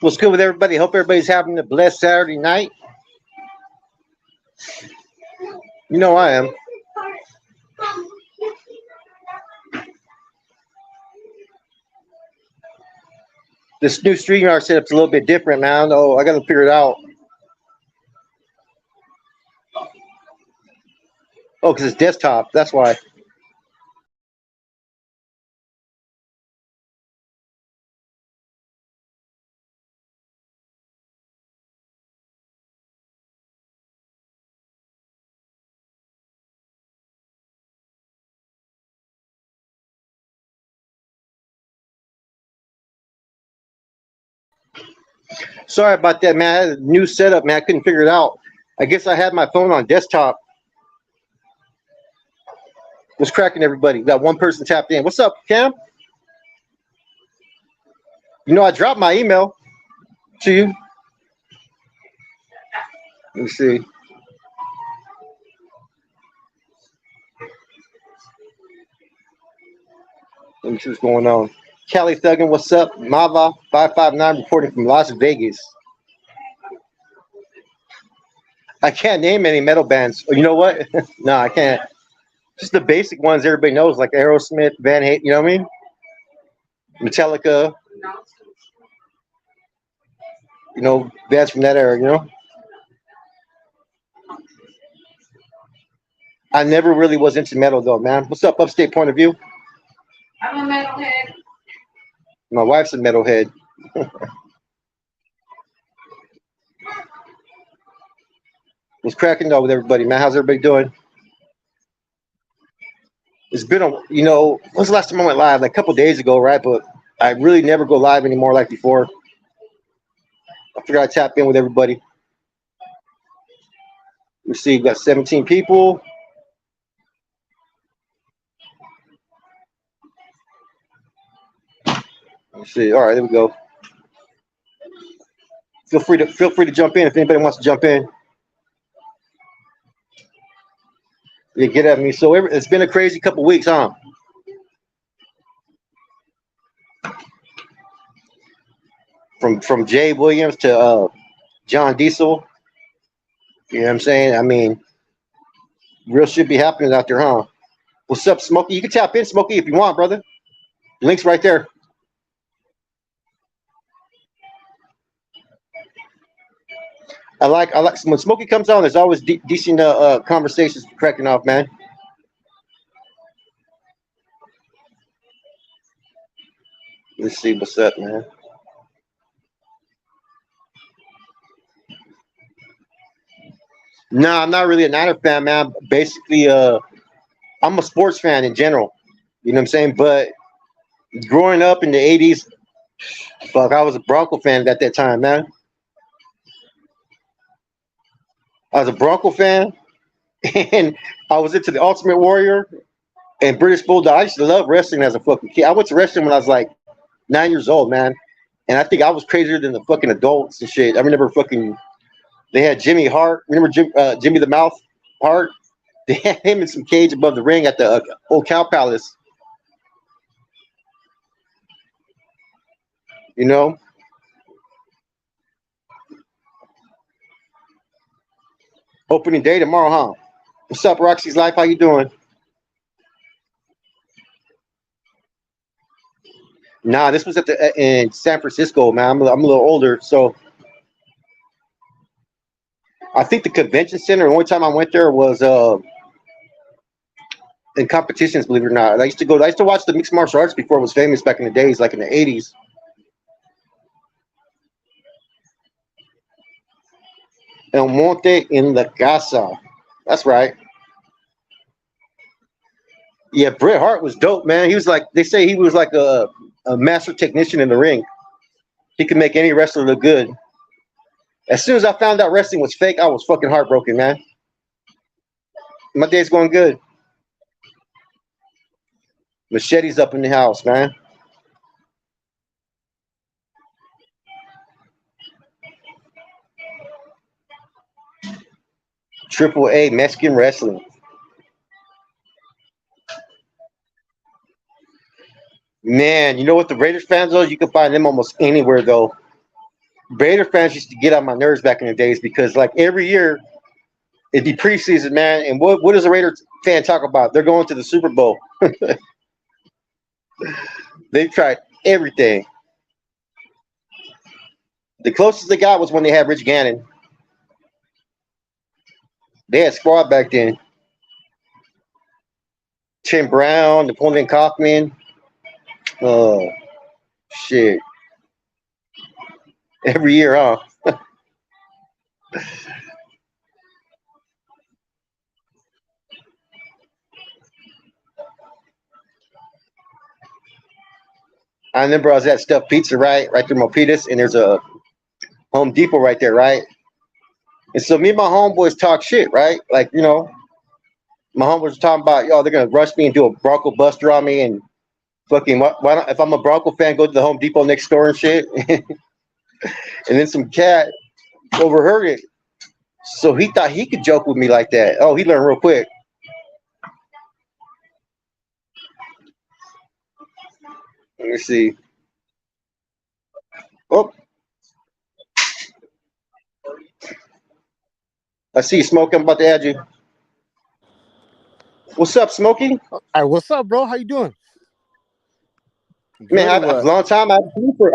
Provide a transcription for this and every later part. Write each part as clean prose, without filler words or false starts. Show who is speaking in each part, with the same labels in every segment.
Speaker 1: What's good with everybody? Hope everybody's having a blessed Saturday night. You know I am. This new StreamYard setup's a little bit different now. No, I got to figure it out. Oh, because it's desktop. That's why. Sorry about that, man. I had a new setup, man. I couldn't figure it out. I guess I had my phone on desktop. What's cracking, everybody? We got one person tapped in. What's up, Cam? You know, I dropped my email to you. Let me see. Let me see what's going on. Cali Thuggin, what's up? Mava 559 reporting from Las Vegas. I can't name any metal bands. Oh, you know what? No, I can't. Just the basic ones everybody knows, like Aerosmith, Van Halen. You know what I mean? Metallica. You know, bands from that era. You know. I never really was into metal though, man. What's up, Upstate Point of View?
Speaker 2: I'm a metalhead.
Speaker 1: My wife's a metalhead. What's cracking though with everybody, man? How's everybody doing? It's been when's the last time I went live? Like a couple days ago, right? But I really never go live anymore like before. I figured I'd tap in with everybody. We see, we got 17 people. Let's see. All right, there we go. Feel free to jump in if anybody wants to jump in. Yeah, get at me. So it's been a crazy couple weeks, huh? From Jay Williams to John Diesel. You know what I'm saying? I mean, real shit be happening out there, huh? What's up, Smokey? You can tap in, Smokey, if you want, brother. Link's right there. I like when Smokey comes on. There's always decent conversations cracking off, man. Let's see what's up, man. No, I'm not really a Niner fan, man. Basically, I'm a sports fan in general. You know what I'm saying? But growing up in the '80s, fuck, I was a Bronco fan at that time, man. I was a Bronco fan, and I was into the Ultimate Warrior and British Bulldog. I used to love wrestling as a fucking kid. I went to wrestling when I was like 9 years old, man. And I think I was crazier than the fucking adults and shit. I remember fucking they had Jimmy Hart. Remember Jimmy the Mouth Hart? They had him in some cage above the ring at the old Cow Palace. You know, opening day tomorrow, huh? What's up, Roxy's Life? How you doing? Nah, this was at the in San Francisco, man. I'm a little older, so I think the convention center. The only time I went there was in competitions. Believe it or not, I used to go. I used to watch the mixed martial arts before it was famous back in the days, like in the '80s. El Monte in la Casa. That's right. Yeah, Bret Hart was dope, man. He was like they say he was like a master technician in the ring. He could make any wrestler look good. As soon as I found out wrestling was fake, I was fucking heartbroken, man. My day's going good. Machete's up in the house, man. Triple A Mexican wrestling. Man, you know what the Raiders fans are? You can find them almost anywhere though. Raider fans used to get on my nerves back in the days because like every year it'd be preseason, man. And what does a Raider fan talk about? They're going to the Super Bowl. They've tried everything. The closest they got was when they had Rich Gannon. They had squad back then. Tim Brown, Napoleon Kaufman. Oh shit! Every year, huh? I remember I was at Stuffed Pizza, right through Milpitas, and there's a Home Depot right there, right? And so me and my homeboys talk shit, right? Like, my homeboys were talking about, yo, they're gonna rush me and do a Bronco Buster on me, and fucking, why not? If I'm a Bronco fan, go to the Home Depot next door and shit. And then some cat overheard it, so he thought he could joke with me like that. Oh, he learned real quick. Let me see. Oh, I see you, Smokey. I'm about to add you. What's up, Smokey?
Speaker 3: Hey, what's up, bro? How you doing?
Speaker 1: Man,
Speaker 3: Good or
Speaker 1: a
Speaker 3: what?
Speaker 1: long time. I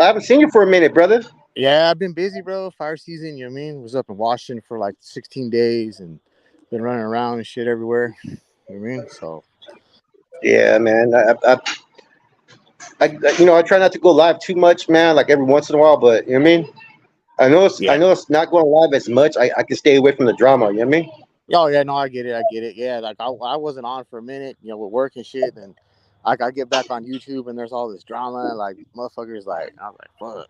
Speaker 1: haven't seen you for a minute, brother.
Speaker 3: Yeah, I've been busy, bro. Fire season, you know what I mean? Was up in Washington for like 16 days and been running around and shit everywhere. You know what I mean? So
Speaker 1: Yeah, man. I try not to go live too much, man. Like every once in a while, but you know what I mean. I
Speaker 3: yeah.
Speaker 1: know it's not going live as much. I can stay away from the drama. You know what I mean?
Speaker 3: Oh yeah, no, I get it. I get it. Yeah, like I wasn't on for a minute, you know, with work and shit, and I get back on YouTube and there's all this drama, like motherfuckers like I was like, fuck.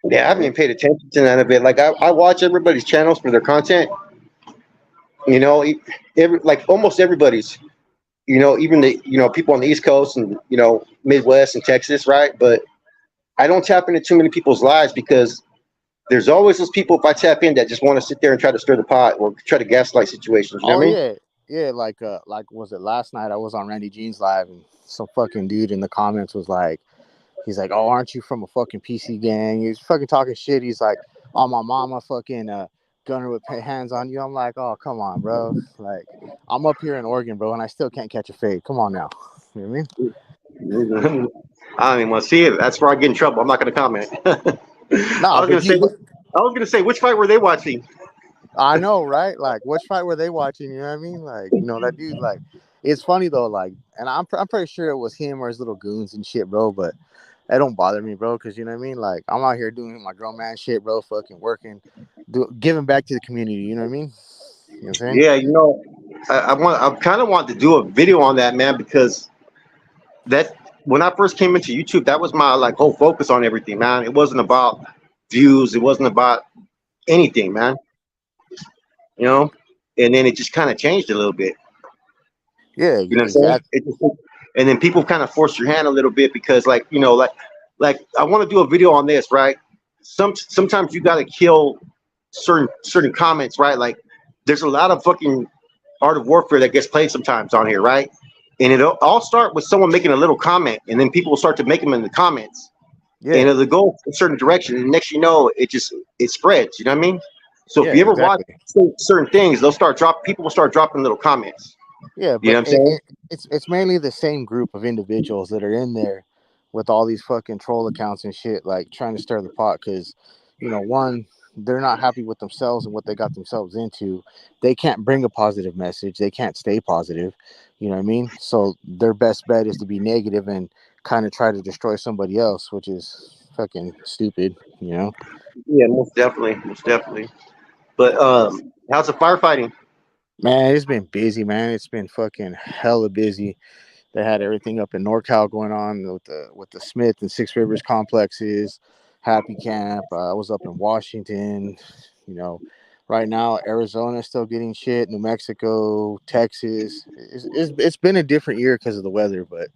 Speaker 1: Yeah, I
Speaker 3: You know
Speaker 1: haven't
Speaker 3: what I
Speaker 1: even
Speaker 3: mean?
Speaker 1: paid attention to none of it. Like I watch everybody's channels for their content. You know, like almost everybody's. Even the people on the East Coast and Midwest and Texas, right? But I don't tap into too many people's lives because there's always those people if I tap in that just want to sit there and try to stir the pot or try to gaslight situations. You know
Speaker 3: Oh
Speaker 1: what I mean?
Speaker 3: yeah. Yeah, like was it last night I was on Randy Jean's live and some fucking dude in the comments was like, he's like, "Oh, aren't you from a fucking PC gang?" He's fucking talking shit. He's like, "Oh, my mama fucking gunner with hands on you." I'm like, "Oh, come on, bro. Like, I'm up here in Oregon, bro, and I still can't catch a fade. Come on now." You know what I mean?
Speaker 1: I don't even want to see it. That's where I get in trouble. I'm not going to comment.
Speaker 3: Nah, but
Speaker 1: I was gonna say, which fight were they watching?
Speaker 3: I know, right? Like, which fight were they watching? You know what I mean? Like, you know, that dude, like, it's funny though, like, and I'm pretty sure it was him or his little goons and shit, bro, but that don't bother me, bro, because you know what I mean? Like, I'm out here doing my grown man shit, bro, fucking working, giving back to the community, you know what I mean? You know what I'm saying?
Speaker 1: Yeah, I kind of want to do a video on that, man, because that when I first came into YouTube, that was my like whole focus on everything, man. It wasn't about views, it wasn't about anything, man. You know, and then it just kind of changed a little bit.
Speaker 3: Yeah,
Speaker 1: You know what I'm saying?
Speaker 3: exactly.
Speaker 1: And then people kind of force your hand a little bit because, like, like I want to do a video on this, right? Sometimes you got to kill certain comments, right? Like, there's a lot of fucking art of warfare that gets played sometimes on here, right? And it'll all start with someone making a little comment, and then people will start to make them in the comments, and
Speaker 3: Yeah,
Speaker 1: it'll go a certain direction. And next, it spreads. You know what I mean? So if
Speaker 3: yeah,
Speaker 1: you ever watch
Speaker 3: exactly.
Speaker 1: certain things, people will start dropping little comments.
Speaker 3: Yeah,
Speaker 1: You know
Speaker 3: but
Speaker 1: what I'm saying?
Speaker 3: it's mainly the same group of individuals that are in there with all these fucking troll accounts and shit, like trying to stir the pot because, you know, one, they're not happy with themselves and what they got themselves into. They can't bring a positive message. They can't stay positive. You know what I mean? So their best bet is to be negative and kind of try to destroy somebody else, which is fucking stupid. You know?
Speaker 1: Yeah, most definitely, most definitely. But how's the firefighting?
Speaker 3: Man, it's been busy, man. It's been fucking hella busy. They had everything up in NorCal going on with the Smith and Six Rivers complexes, Happy Camp. I was up in Washington. You know, right now Arizona is still getting shit. New Mexico, Texas. It's been a different year because of the weather, but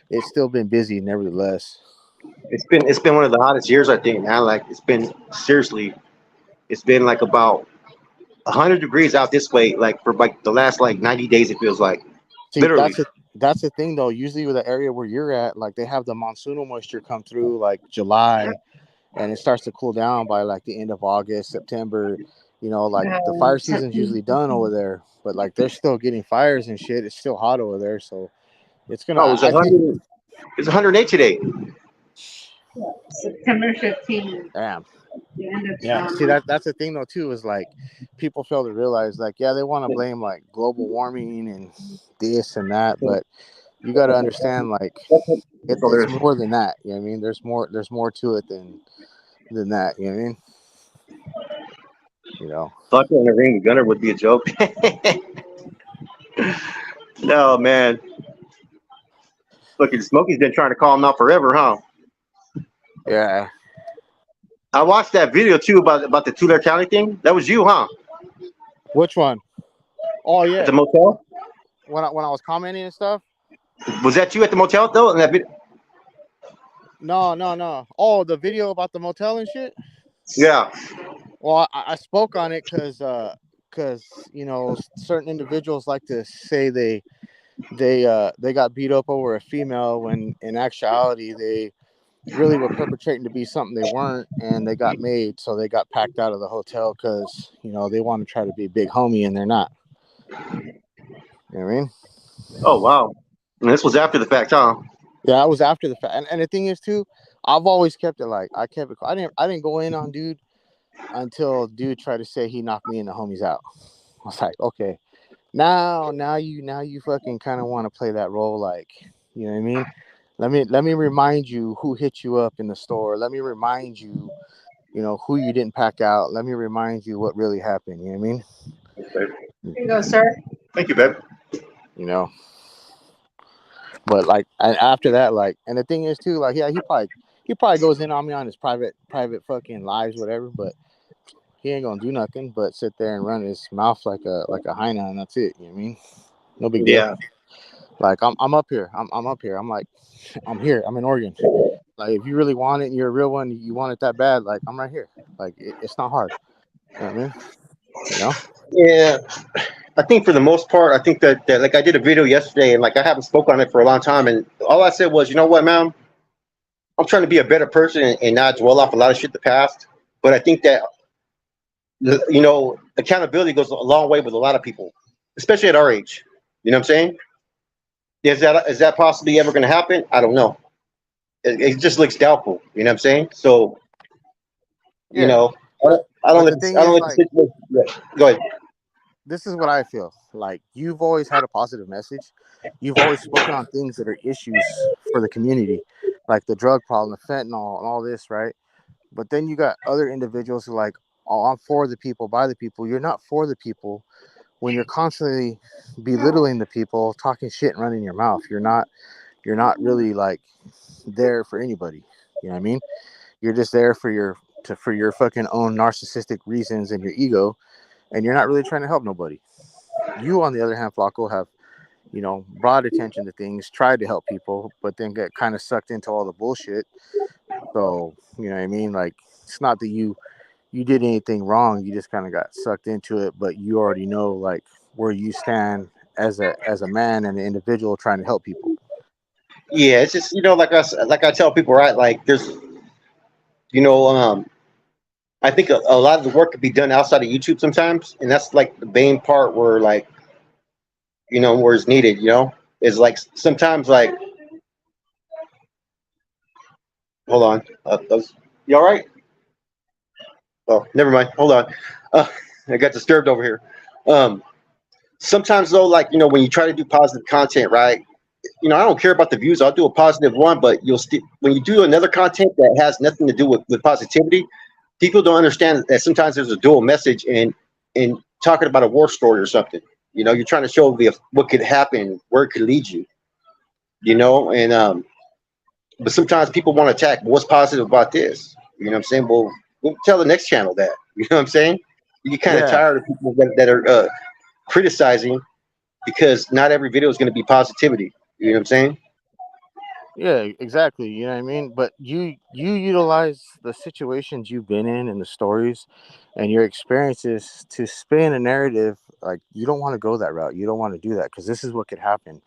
Speaker 3: it's still been busy nevertheless.
Speaker 1: It's been one of the hottest years, I think, man. Like it's been seriously, it's been like about 100 degrees out this way, like for like the last like 90 days. It feels like
Speaker 3: See,
Speaker 1: literally.
Speaker 3: that's the thing though. Usually with the area where you're at, like they have the monsoonal moisture come through like July and it starts to cool down by like the end of August, September. You know, like the fire season's usually done over there, but like they're still getting fires and shit. It's still hot over there, so it's gonna.
Speaker 1: Oh, it was
Speaker 3: I think.
Speaker 1: 100. It's 108 today.
Speaker 2: September 15th,
Speaker 3: Damn.
Speaker 2: the end of
Speaker 3: Yeah. See,
Speaker 2: summer.
Speaker 3: that's the thing though too, is like people fail to realize, like, yeah, they want to blame like global warming and this and that, but you got to understand, like,
Speaker 1: So
Speaker 3: it's
Speaker 1: there's
Speaker 3: more than that. You know what I mean? There's more to it than that. You know what I mean? You know.
Speaker 1: fucking in the ring. Gunner would be a joke. No man, fucking Smokey's been trying to call him out forever, huh?
Speaker 3: Yeah.
Speaker 1: I watched that video too about the Tulare County thing. That was you, huh?
Speaker 3: Which one? Oh
Speaker 1: At the
Speaker 3: yeah.
Speaker 1: motel.
Speaker 3: When I was commenting and stuff.
Speaker 1: Was that you at the motel though? In that video?
Speaker 3: No, no, no. Oh, the video about the motel and shit.
Speaker 1: Yeah.
Speaker 3: Well, I spoke on it because you know certain individuals like to say they got beat up over a female when in actuality they really were perpetrating to be something they weren't, and they got made, so they got packed out of the hotel because you know they want to try to be a big homie and they're not. You know what I mean?
Speaker 1: Oh wow. And this was after the fact, huh?
Speaker 3: Yeah, I was after the fact, and the thing is too, I've always kept it like I kept it. I didn't go in on dude until dude tried to say he knocked me and the homies out. I was like, okay, now you fucking kind of want to play that role, like, you know what I mean? Let me remind you who hit you up in the store. Let me remind you, you know, who you didn't pack out. Let me remind you what really happened. You know what I mean?
Speaker 1: Okay.
Speaker 2: Here you go, sir.
Speaker 1: Thank you, babe.
Speaker 3: You know, but like, and after that, like, and the thing is too, like, yeah, he probably goes in on me on his private fucking lives, whatever. But he ain't gonna do nothing but sit there and run his mouth like a hyena, and that's it. You know what I mean? No big deal.
Speaker 1: Yeah.
Speaker 3: Like I'm up here. I'm up here. I'm like I'm here. I'm in Oregon. Like if you really want it and you're a real one, you want it that bad. Like I'm right here. Like it's not hard. You know what I mean? You know?
Speaker 1: Yeah. I think for the most part, I think that like I did a video yesterday and like I haven't spoke on it for a long time, and all I said was, you know what, man, I'm trying to be a better person and not dwell off a lot of shit the past. But I think that accountability goes a long way with a lot of people, especially at our age. You know what I'm saying? Is that possibly ever going to happen? I don't know. It just looks doubtful. You know what I'm saying? So you
Speaker 3: Yeah.
Speaker 1: know,
Speaker 3: But
Speaker 1: I don't
Speaker 3: but
Speaker 1: let
Speaker 3: the
Speaker 1: this,
Speaker 3: thing
Speaker 1: I don't
Speaker 3: is,
Speaker 1: let the
Speaker 3: like,
Speaker 1: situation. Yeah, go ahead.
Speaker 3: this is what I feel. Like you've always had a positive message. You've always spoken on things that are issues for the community, like the drug problem, the fentanyl, and all this, right? But then you got other individuals who are like, oh, I'm for the people, by the people. You're not for the people when you're constantly belittling the people, talking shit and running your mouth. You're not really like there for anybody. You know what I mean? You're just there for your fucking own narcissistic reasons and your ego, and you're not really trying to help nobody. You, on the other hand, Flacco, have, you know, brought attention to things, tried to help people, but then get kind of sucked into all the bullshit. So, you know what I mean? Like, it's not that you did anything wrong. You just kind of got sucked into it, but you already know like where you stand as a man and an individual trying to help people.
Speaker 1: Yeah, it's just like I tell people, right? Like there's you know I think a lot of the work could be done outside of YouTube sometimes, and that's like the main part where like where it's needed. Is like sometimes like hold on, you all right? Oh, never mind. Hold on, uh, I got disturbed over here. Um, Sometimes though, like when you try to do positive content, right? I don't care about the views. I'll do a positive one, but when you do another content that has nothing to do with positivity, people don't understand that sometimes there's a dual message in talking about a war story or something. You're trying to show what could happen, where it could lead you. And but sometimes people want to attack. What's positive about this? You know what I'm saying? Well, we'll tell the next channel that. You know what I'm saying? You get kind of
Speaker 3: Yeah,
Speaker 1: tired of people that are criticizing because not every video is going to be positivity. You know what I'm saying?
Speaker 3: yeah, exactly. You know what I mean? But you utilize the situations you've been in and the stories and your experiences to spin a narrative. Like you don't want to go that route. You don't want to do that because this is what could happen.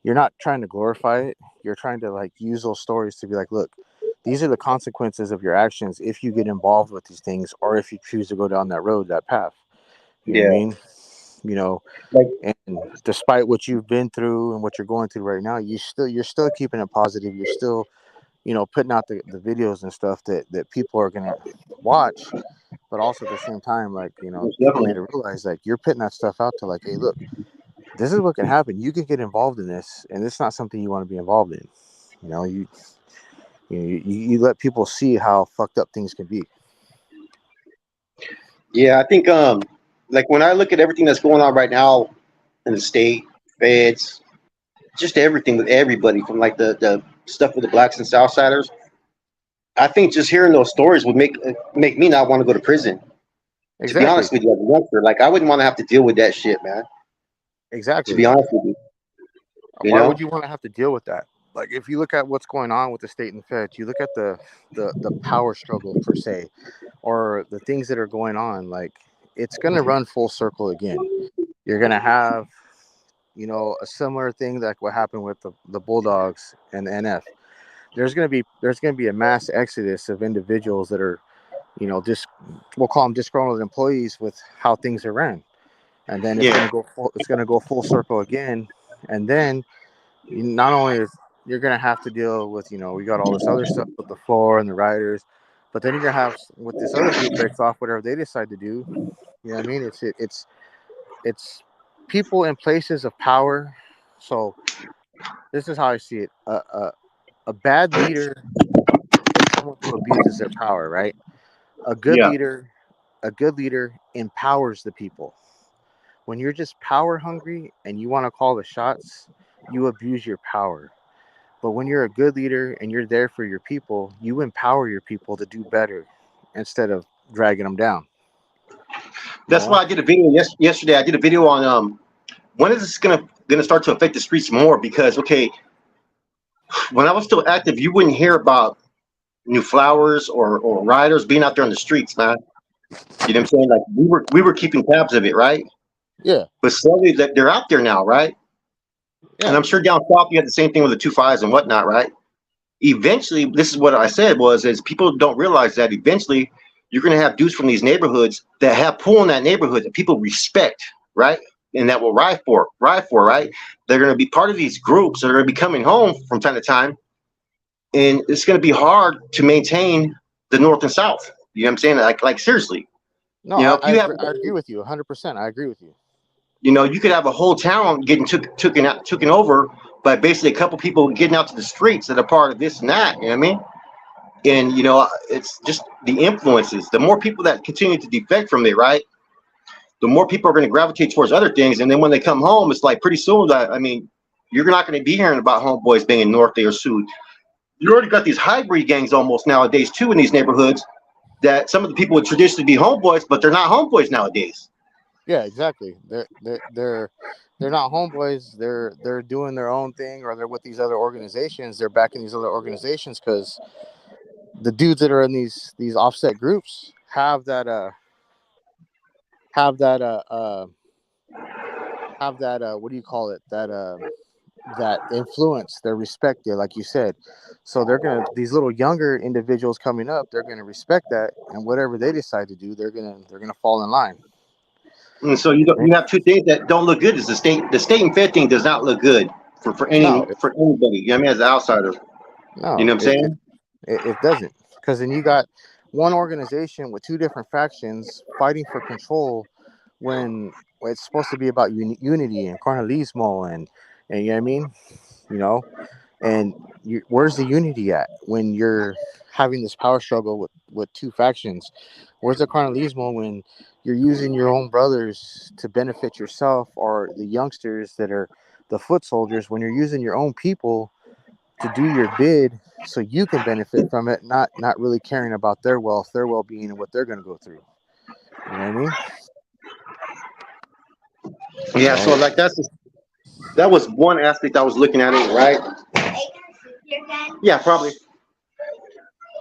Speaker 3: You're not trying to glorify it. You're trying to like use those stories to be like, look, these are the consequences of your actions if you get involved with these things or if you choose to go down that road, that path. You know what I
Speaker 1: Yeah.
Speaker 3: mean? You know,
Speaker 1: Like,
Speaker 3: and despite what you've been through and what you're going through right now, you're still keeping it positive. You're still, putting out the videos and stuff that people are gonna watch. But also at the same time, like,
Speaker 1: most
Speaker 3: people need
Speaker 1: definitely.
Speaker 3: to realize, like, you're putting that stuff out to, like, hey, look, this is what can happen. You can get involved in this, and it's not something you want to be involved in. You let people see how fucked up things can be.
Speaker 1: Yeah, I think like when I look at everything that's going on right now in the state, feds, just everything with everybody from like the stuff with the blacks and Southsiders. I think just hearing those stories would make me not want to go to prison. To be
Speaker 3: Exactly.
Speaker 1: honest with you, as a youngster, like I wouldn't want to have to deal with that shit, man. To
Speaker 3: Exactly.
Speaker 1: be honest with you, you
Speaker 3: Why would
Speaker 1: know.
Speaker 3: you want to have to deal with that? Like, if you look at what's going on with the state and feds, you look at the power struggle per se, or the things that are going on. Like, it's gonna run full circle again. You're gonna have, a similar thing like what happened with the Bulldogs and the NF. There's gonna be a mass exodus of individuals that are, just, we'll call them disgruntled employees with how things are ran, and then
Speaker 1: Yeah.
Speaker 3: it's gonna go full circle again, and then not only is you're gonna have to deal with, we got all this other stuff with the floor and the riders, but then you're gonna have with this other group breaks off whatever they decide to do. You know what I mean? It's people in places of power. So this is how I see it. A bad leader is someone who abuses their power, right? A good
Speaker 1: Yeah.
Speaker 3: leader, a good leader empowers the people. When you're just power hungry and you want to call the shots, you abuse your power. But when you're a good leader and you're there for your people, you empower your people to do better instead of dragging them down. You
Speaker 1: That's
Speaker 3: know?
Speaker 1: why I did a video yesterday. I did a video on when is this gonna start to affect the streets more? Because okay, when I was still active, you wouldn't hear about new flowers or riders being out there on the streets, man. You know what I'm saying? Like we were keeping tabs of it, right?
Speaker 3: Yeah,
Speaker 1: But slowly that they're out there now, right? And
Speaker 3: yeah.
Speaker 1: I'm sure down south you had the same thing with the 2 5s and whatnot, right? Eventually, this is what I said was is people don't realize that eventually you're gonna have dudes from these neighborhoods that have pull in that neighborhood that people respect, right? And that will ride for, right? They're gonna be part of these groups that are gonna be coming home from time to time, and it's gonna be hard to maintain the north and south. You know what I'm saying? Like seriously,
Speaker 3: No,
Speaker 1: you know, if you have
Speaker 3: I agree with you 100%. I agree with you.
Speaker 1: you could have a whole town getting taken over by basically a couple people getting out to the streets that are part of this and that. You know what I mean? And it's just the influences. The more people that continue to defect from it, right? The more people are going to gravitate towards other things. And then when they come home, it's like pretty soon that you're not going to be hearing about homeboys being in North Day or Sud. You already got these hybrid gangs almost nowadays too in these neighborhoods. That some of the people would traditionally be homeboys, but they're not homeboys nowadays.
Speaker 3: Yeah, exactly. They're not homeboys. They're doing their own thing, or they're with these other organizations. They're backing these other organizations because the dudes that are in these offset groups have that what do you call it, that influence, they're respected, like you said. So these little younger individuals coming up, they're gonna respect that, and whatever they decide to do, they're gonna fall in line.
Speaker 1: And so
Speaker 3: You know what I mean?
Speaker 1: you have two things that don't look good. Is the state and Fed thing does not look good for
Speaker 3: No,
Speaker 1: anybody. You know what I mean, as an outsider. You know
Speaker 3: no,
Speaker 1: what I'm saying?
Speaker 3: it doesn't, because then you got one organization with two different factions fighting for control when it's supposed to be about unity and carnalismo and you know what I mean, you know. And where's the unity at when you're having this power struggle with two factions? Where's the carnalismo when you're using your own brothers to benefit yourself, or the youngsters that are the foot soldiers, when you're using your own people to do your bid so you can benefit from it, not really caring about their wealth, their well-being, and what they're going to go through. You know what I mean?
Speaker 1: Yeah.
Speaker 3: So
Speaker 1: So like that was one aspect I was looking at it, right? Yeah, probably.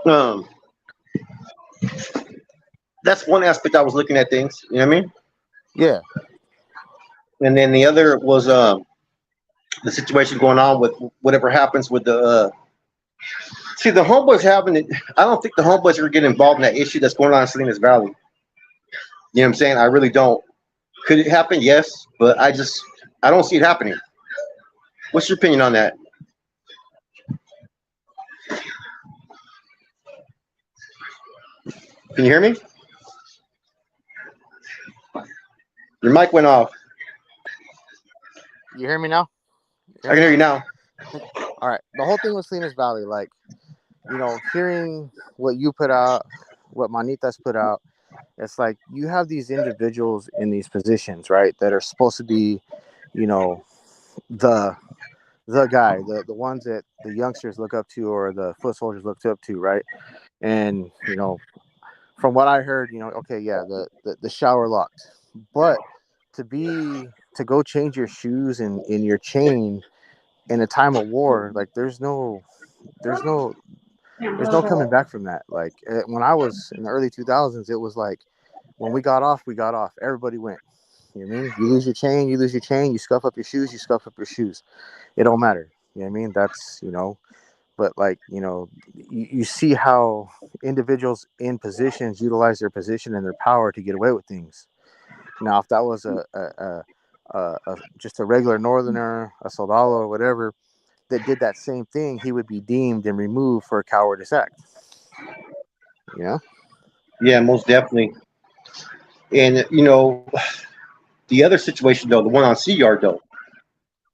Speaker 1: Um, that's one aspect I was looking at things. You know what I mean?
Speaker 3: yeah,
Speaker 1: And then the other was the situation going on with whatever happens with See, the homeboys having it. I don't think the homeboys are getting involved in that issue that's going on in Salinas Valley. You know what I'm saying? I really don't. Could it happen? Yes, but I don't see it happening. What's your opinion on that? Can you hear me? Your mic went off.
Speaker 3: You hear me now?
Speaker 1: I can hear you now.
Speaker 3: All right. The whole thing with Salinas Valley, like, hearing what you put out, what Manitas put out, it's like you have these individuals in these positions, right, that are supposed to be, the guy, the ones that the youngsters look up to or the foot soldiers look up to, right? And from what I heard, okay, yeah, the shower locked, but to go change your shoes and in your chain in a time of war, like there's no coming back from that. Like when I was in the early 2000s, it was like when we got off, everybody went. You know what I mean? You lose your chain, you scuff up your shoes, it don't matter. You know what I mean? That's, but like, you see how individuals in positions utilize their position and their power to get away with things. Now, if that was just a regular northerner, a soldado or whatever that did that same thing, he would be deemed and removed for a cowardice act.
Speaker 1: Yeah, most definitely. And the other situation though, the one on Sea Yard though,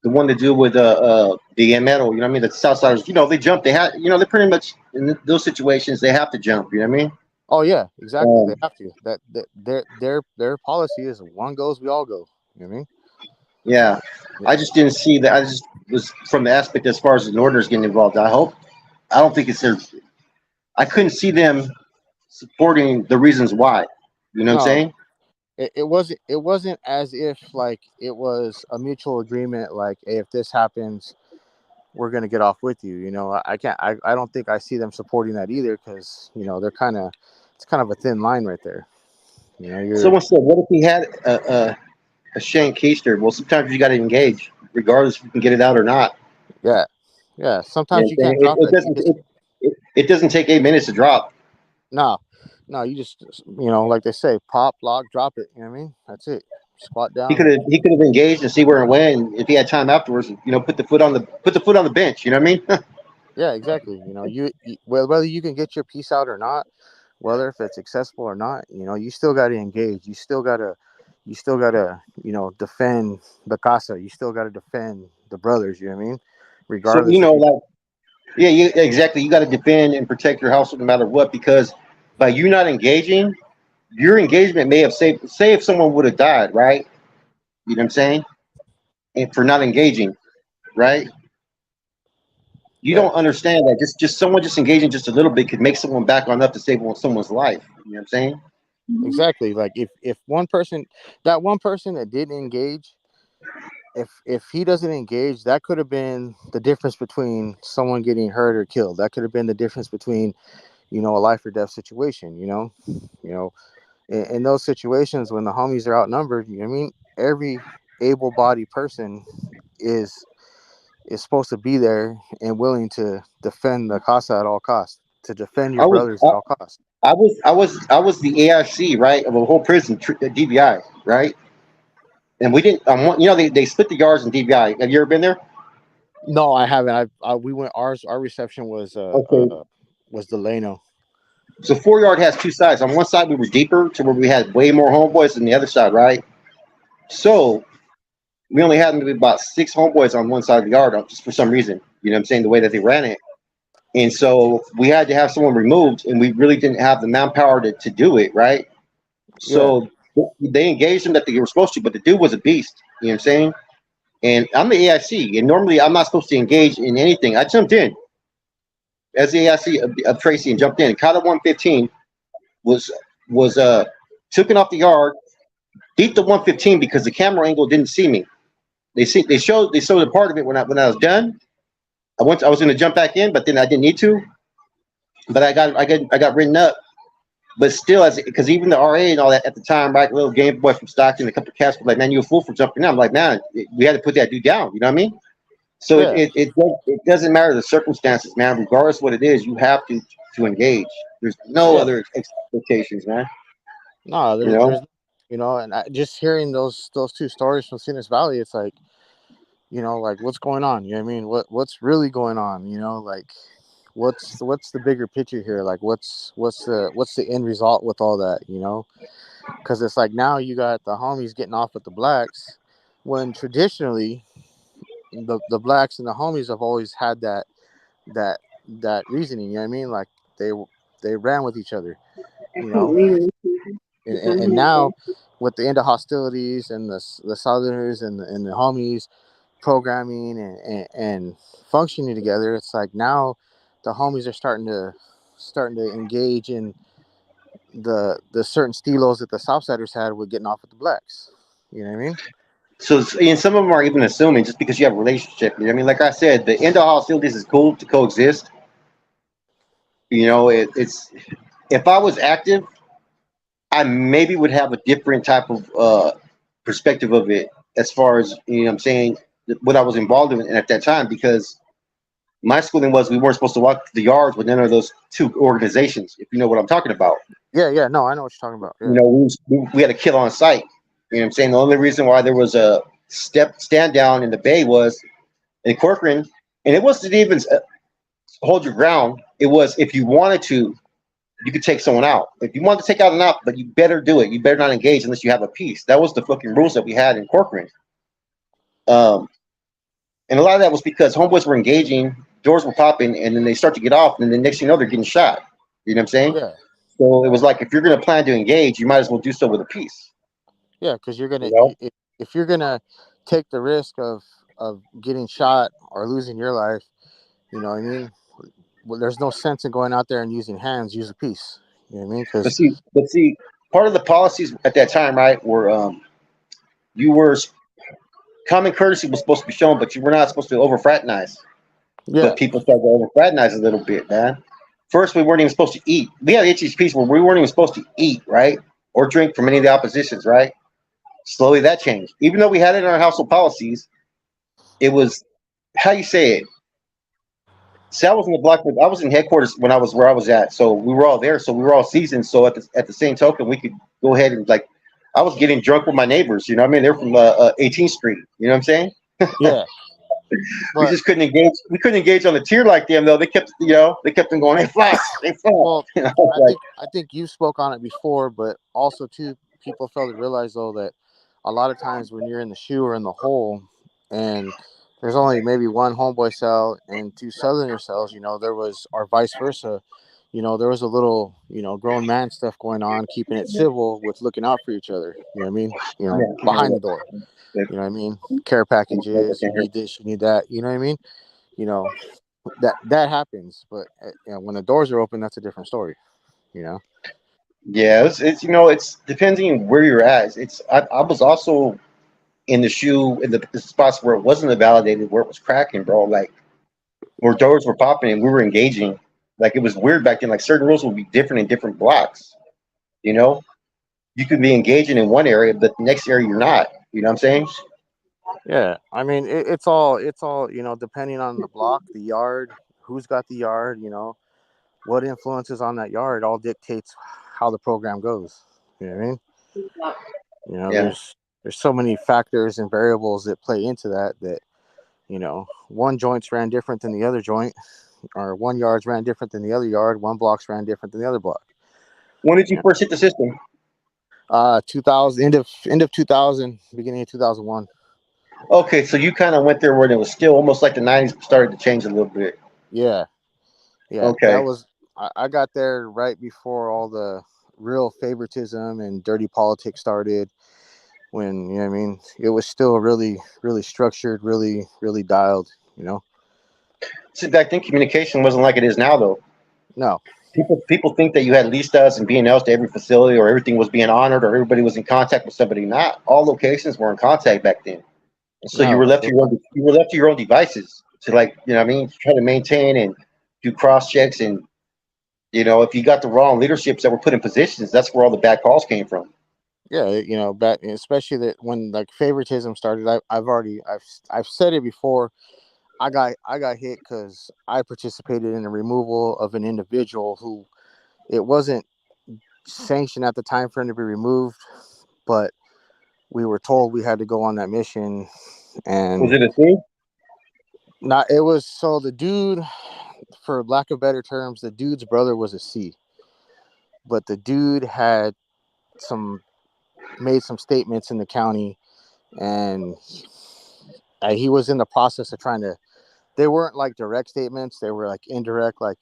Speaker 1: the one to do with the metal, you know what I mean? The Southsiders, they jump. They have, they pretty much in those situations they have to jump. You know what I mean?
Speaker 3: Oh yeah, exactly. They have to. That their policy is one goes, we all go. You know what I mean?
Speaker 1: Yeah. I just didn't see that. I just was from the aspect as far as the Northerners getting involved. I don't think it's their. I couldn't see them supporting the reasons why. You know what I'm saying?
Speaker 3: It wasn't as if like it was a mutual agreement. Like, hey, if this happens, we're gonna get off with you. I can't. I don't think I see them supporting that either because they're it's kind of a thin line right there.
Speaker 1: Someone said, "What if he had a shank keister?" Well, sometimes you got to engage, regardless if you can get it out or not.
Speaker 3: Yeah. Sometimes you can't drop
Speaker 1: it doesn't take 8 minutes to drop.
Speaker 3: No, you just like they say, pop, lock, drop it. You know what I mean? That's it. Squat down.
Speaker 1: He could have engaged and see where it went. And if he had time afterwards, put the foot on the bench. You know what I mean?
Speaker 3: Yeah, exactly. Whether you can get your piece out or not, whether if it's accessible or not, you still got to engage. You still gotta defend the casa. You still got to defend the brothers. You know what I mean? Regardless.
Speaker 1: So yeah, exactly. You got to defend and protect your household no matter what, because by you not engaging, your engagement may have saved. Say if someone would have died, right? You know what I'm saying? And for not engaging, right? You don't understand that just someone just engaging just a little bit could make someone back on up to save someone's life. You know what I'm saying?
Speaker 3: Exactly. Like if one person that didn't engage, if he doesn't engage, that could have been the difference between someone getting hurt or killed. That could have been the difference between, a life or death situation. In those situations when the homies are outnumbered, you know what I mean? Every able-bodied person is supposed to be there and willing to defend the casa at all costs, to defend your brothers at all costs.
Speaker 1: I was the AIC, right, of a whole prison, DVI, right? And we didn't, they split the yards in DVI. Have you ever been there?
Speaker 3: No, I haven't. We went. Our reception was Delano.
Speaker 1: So 4 yard has two sides. On one side, we were deeper to where we had way more homeboys than the other side, right? So we only had maybe about 6 homeboys on one side of the yard, just for some reason. You know what I'm saying? The way that they ran it. And so we had to have someone removed, and we really didn't have the manpower to do it, right? So they engaged him that they were supposed to, but the dude was a beast. You know what I'm saying? And I'm the AIC, and normally I'm not supposed to engage in anything. I jumped in as the AIC of Tracy and jumped in. And caught 115 was took it off the yard, beat the 115 because the camera angle didn't see me. They showed a part of it when I was done. I was going to jump back in, but then I didn't need to. But I got written up. But still, because even the RA and all that at the time, right? Little Game Boy from Stockton, a couple of cats were like, "Man, you a fool for jumping in." I'm like, "Man, we had to put that dude down." You know what I mean? So
Speaker 3: Yeah,
Speaker 1: it doesn't matter the circumstances, man. Regardless what it is, you have to engage. There's no
Speaker 3: yeah.
Speaker 1: other expectations, man.
Speaker 3: No,
Speaker 1: You know.
Speaker 3: there's, and just hearing those two stories from Sinus Valley, it's like, like what's going on? You know what I mean? What's really going on? Like what's the bigger picture here? Like what's the end result with all that? Because it's like now you got the homies getting off with the blacks, when traditionally the blacks and the homies have always had that that reasoning. You know what I mean? Like they they ran with each other. You know, and now with the end of hostilities and the Southerners and the homies programming and functioning together, it's like now the homies are starting to engage in the certain stilos that the Southsiders had with getting off with the blacks. You know what I mean?
Speaker 1: So and some of them are even assuming just because you have a relationship. You know what I mean, like I said, the end of hostilities is cool to coexist. It's if I was active, I maybe would have a different type of perspective of it as far as I'm saying what I was involved in at that time because my schooling was we weren't supposed to walk the yards with none of those two organizations. If you know what I'm talking about,
Speaker 3: Yeah. No, I know what you're talking about. Yeah,
Speaker 1: we had to kill on sight. You know what I'm saying? The only reason why there was a stand down in the bay was in Corcoran, and it wasn't even hold your ground. It was if you wanted to, you could take someone out. If you want to take out an out, but you better do it. You better not engage unless you have a piece. That was the fucking rules that we had in Corcoran. Um, and a lot of that was because homeboys were engaging, doors were popping, and then they start to get off, and then the next thing you know, they're getting shot. You know what I'm saying?
Speaker 3: yeah,
Speaker 1: So it was like if you're going to plan to engage, you might as well do so with a piece.
Speaker 3: yeah. Because you're
Speaker 1: You
Speaker 3: gonna
Speaker 1: know?
Speaker 3: if you're gonna take the risk of getting shot or losing your life, you know what I mean? Well, there's no sense in going out there and using hands. Use a piece. You know what I mean?
Speaker 1: But
Speaker 3: Because
Speaker 1: see, part of the policies at that time, right, were you were common courtesy was supposed to be shown, but you were not supposed to over fraternize.
Speaker 3: yeah,
Speaker 1: But people started to over fraternize a little bit, man. First, we weren't even supposed to eat. We had HHPs where we weren't even supposed to eat, right, or drink from any of the oppositions, right. Slowly, that changed. Even though we had it in our household policies, it was how you say it. See, I was in the block. I was in headquarters when I was where I was at, so we were all there. So we were all seasoned. So at the same token, we could go ahead and like, I was getting drunk with my neighbors. You know what I mean? They're from 18th Street. You know what I'm saying?
Speaker 3: yeah.
Speaker 1: We
Speaker 3: But
Speaker 1: just couldn't engage. We couldn't engage on the tier like them though. They kept, they kept them going. They fly. They fly.
Speaker 3: well, I
Speaker 1: Like,
Speaker 3: think I think you spoke on it before, but also too, people fail to realize though that a lot of times when you're in the shoe or in the hole, and there's only maybe one homeboy cell and two southerner cells, there was, or vice versa, there was a little, grown man stuff going on, keeping it civil with looking out for each other. You know what I mean? Behind the door. You know what I mean? Care packages. You need this. You need that. You know what I mean? You know that happens, but when the doors are open, that's a different story. You know?
Speaker 1: yeah, it's it's depending where you're at. I was also in the shoe in the spots where it wasn't validated, where it was cracking, bro. Like where doors were popping and we were engaging. Like it was weird back then. Like certain rules would be different in different blocks. You know, you could be engaging in one area, but the next area you're not. You know what I'm saying?
Speaker 3: Yeah. I mean, it's all depending on the block, the yard, who's got the yard. What influences on that yard all dictates how the program goes. You know what I mean?
Speaker 1: Yeah.
Speaker 3: There's so many factors and variables that play into that. One joint's ran different than the other joint, or one yard's ran different than the other yard. One block's ran different than the other block.
Speaker 1: When did you
Speaker 3: Yeah.
Speaker 1: first hit the system?
Speaker 3: 2000, end of 2000, beginning of 2001.
Speaker 1: Okay, so you kind of went there when it was still almost like the '90s started to change a little bit.
Speaker 3: Yeah, yeah. That
Speaker 1: Okay.
Speaker 3: was I got there right before all the real favoritism and dirty politics started. When I mean, it was still really, really structured, really, really dialed.
Speaker 1: See, back then communication wasn't like it is now, though.
Speaker 3: No,
Speaker 1: People think that you had listas and B&Ls to every facility, or everything was being honored, or everybody was in contact with somebody. Not all locations were in contact back then. And so you were
Speaker 3: no,
Speaker 1: left to your own devices to, like, what I mean, try to maintain and do cross checks. And if you got the wrong leaderships that were put in positions, that's where all the bad calls came from.
Speaker 3: yeah. Back especially that when like favoritism started. I've said it before. I got hit because I participated in the removal of an individual who it wasn't sanctioned at the time for him to be removed, but we were told we had to go on that mission,
Speaker 1: Was
Speaker 3: and
Speaker 1: it a thing?
Speaker 3: not it was so the dude, for lack of better terms, the dude's brother was a C, but the dude had some made some statements in the county, and he was in the process of trying to. They weren't like direct statements; they were like indirect, like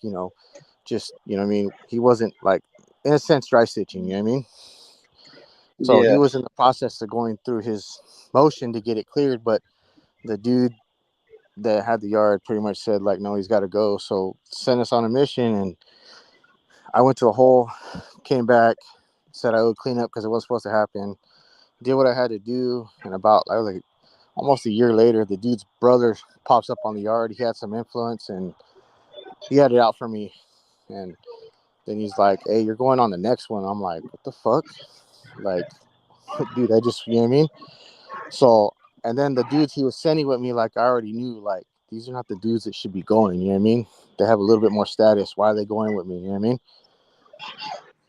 Speaker 3: just what I mean. He wasn't like in a sense dry stitching. You know what I mean? So he
Speaker 1: Yeah.
Speaker 3: was in the process of going through his motion to get it cleared, but the dude that had the yard pretty much said like, no, he's got to go. So sent us on a mission, and I went to a hole, came back, said I would clean up because it was supposed to happen. Did what I had to do, and I was like almost a year later, the dude's brother pops up on the yard. He had some influence, and he had it out for me. And then he's like, "Hey, you're going on the next one." I'm like, "What the fuck?" Like, dude, I just you know what I mean. So, and then the dudes he was sending with me, like I already knew, like these are not the dudes that should be going. You know what I mean? They have a little bit more status. Why are they going with me? You know what I mean?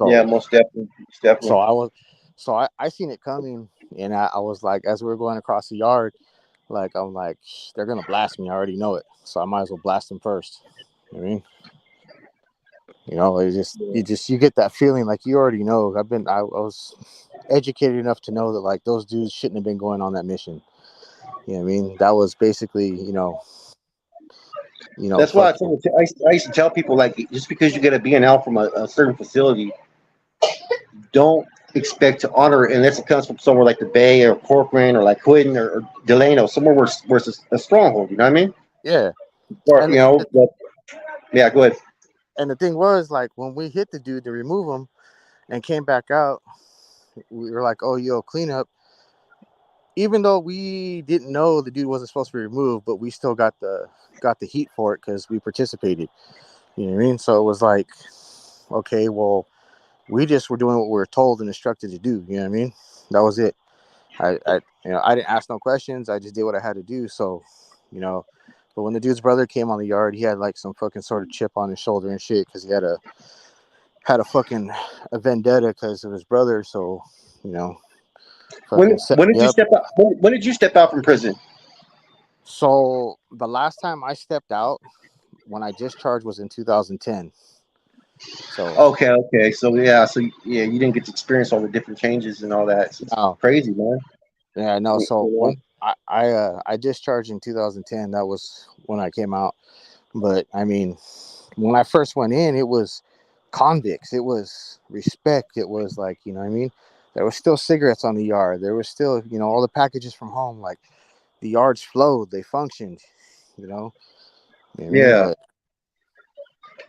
Speaker 1: Yeah,
Speaker 3: So,
Speaker 1: most definitely. Most
Speaker 3: so
Speaker 1: definitely.
Speaker 3: I was, I seen it coming, and I was like, as we were going across the yard, like I'm like, they're gonna blast me. I already know it, so I might as well blast them first. You know what I mean? You get that feeling like you already know. I was educated enough to know that like those dudes shouldn't have been going on that mission. You know what I mean? That was basically,
Speaker 1: That's why
Speaker 3: fucking
Speaker 1: I used to tell people like just because you get a B&L from a certain facility, don't expect to honor it unless it comes from somewhere like the Bay or Corcoran or like Hood or Delano, somewhere where it's a stronghold. You know what I mean?
Speaker 3: yeah.
Speaker 1: Or
Speaker 3: And
Speaker 1: but, yeah, go ahead.
Speaker 3: the thing was like when we hit the dude to remove him and came back out, we were like, "Oh, yo, clean up." Even though we didn't know the dude wasn't supposed to be removed, but we still got the heat for it because we participated. You know what I mean? So it was like, okay, well, we just were doing what we were told and instructed to do. You know what I mean? That was it. I didn't ask no questions. I just did what I had to do. So, you know, but when the dude's brother came on the yard, he had like some fucking sort of chip on his shoulder and shit because he had a fucking a vendetta because of his brother. So, you know, fucking set
Speaker 1: When
Speaker 3: me
Speaker 1: did you
Speaker 3: up.
Speaker 1: step out? When did you step out from prison?
Speaker 3: So the last time I stepped out when I discharged was in 2010. So
Speaker 1: Okay, okay. So yeah, you didn't get to experience all the different changes and all that. It's
Speaker 3: no,
Speaker 1: crazy, man.
Speaker 3: yeah, no.
Speaker 1: You
Speaker 3: So
Speaker 1: know?
Speaker 3: when I discharged in 2010, that was when I came out. But I mean, when I first went in, it was convicts. It was respect. It was like, you know what I mean? There was still cigarettes on the yard. There was still, all the packages from home. Like the yards flowed. They functioned, you know? You know what I mean?
Speaker 1: Yeah.
Speaker 3: But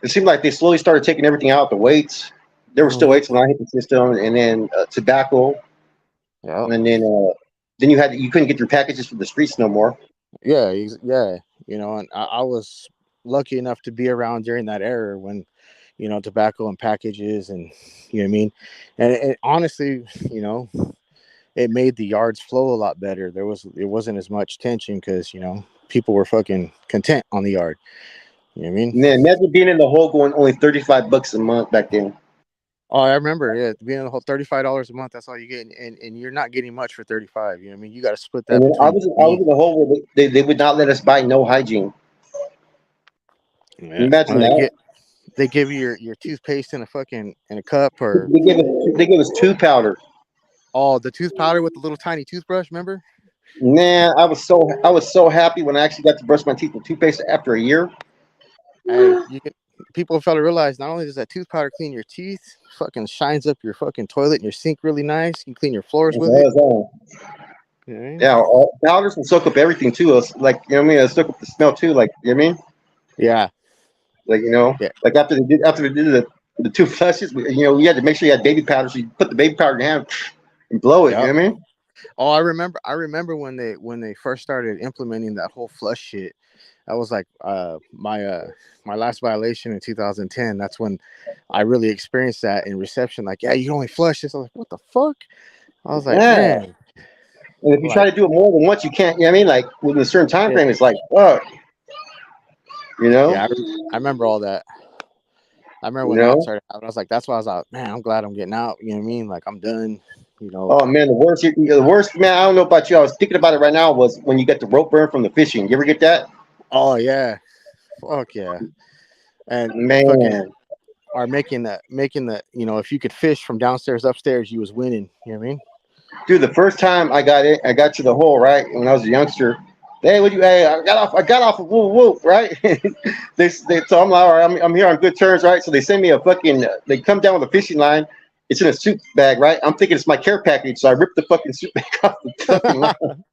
Speaker 1: It seemed like they slowly started taking everything out, the weights. There were still
Speaker 3: mhm,
Speaker 1: weights when I hit the system, and then tobacco,
Speaker 3: yeah.
Speaker 1: and then you couldn't get your packages from the streets no more.
Speaker 3: Yeah, yeah, and I was lucky enough to be around during that era when, tobacco and packages and you know what I mean, and it honestly, it made the yards flow a lot better. It wasn't as much tension because people were fucking content on the yard. You know what I mean?
Speaker 1: Man, imagine being in the hole going only $35 a month back then.
Speaker 3: Oh, I remember, yeah, being the whole $35 a month. That's all you get, and you're not getting much for 35. You know what I mean? You got to split
Speaker 1: And
Speaker 3: that
Speaker 1: then
Speaker 3: between
Speaker 1: I was
Speaker 3: me.
Speaker 1: in the hole where they would not let us buy no hygiene.
Speaker 3: Yeah,
Speaker 1: Imagine that.
Speaker 3: they give you your toothpaste in a fucking in a cup or
Speaker 1: They gave us two powder.
Speaker 3: oh the tooth powder with the little tiny toothbrush. Remember?
Speaker 1: Man, I was so happy when I actually got to brush my teeth with toothpaste after a year.
Speaker 3: Hey, you can. People fail to realize not only does that tooth powder clean your teeth, fucking shines up your fucking toilet and your sink really nice. You can clean your floors with it. You know what I mean?
Speaker 1: Yeah, all, powders will soak up everything too. It's like you know what I mean. It'll soak up the smell too. Like you know what I mean.
Speaker 3: Yeah,
Speaker 1: Like
Speaker 3: yeah,
Speaker 1: like after they did the two flushes, we had to make sure you had baby powder. So you put the baby powder in your hand and blow it. You
Speaker 3: yeah.
Speaker 1: know what I mean?
Speaker 3: Oh, I remember when they first started implementing that whole flush shit. That was like my last violation in 2010. That's when I really experienced that in reception. Like, yeah, you can only flush this. I was like, what the fuck? I was like,
Speaker 1: Yeah.
Speaker 3: man,
Speaker 1: And if you try
Speaker 3: like,
Speaker 1: to do it more than once, you can't. You know what I mean? Like within a certain time
Speaker 3: yeah,
Speaker 1: frame, it's like, fuck. You know,
Speaker 3: Yeah, I remember all that. I remember
Speaker 1: you
Speaker 3: when that
Speaker 1: know.
Speaker 3: started out, I was like, that's why I was like, man, I'm glad I'm getting out. You know what I mean? Like, I'm done. You know.
Speaker 1: Oh man, the worst, man. I don't know about you. I was thinking about it right now. Was when you get the rope burn from the fishing. You ever get that?
Speaker 3: Oh yeah, fuck yeah. And fucking
Speaker 1: Man,
Speaker 3: are making the if you could fish from downstairs upstairs, you was winning. You know what I mean?
Speaker 1: dude, the first time I got it, I got to the hole right when I was a youngster. Hey, what you? Hey, I got off of whoop whoop, right? So I'm like, all right, I'm here on good terms, right? So they send me a fucking. They come down with a fishing line. It's in a soup bag, right? I'm thinking it's my care package, so I ripped the fucking soup bag off the fucking line.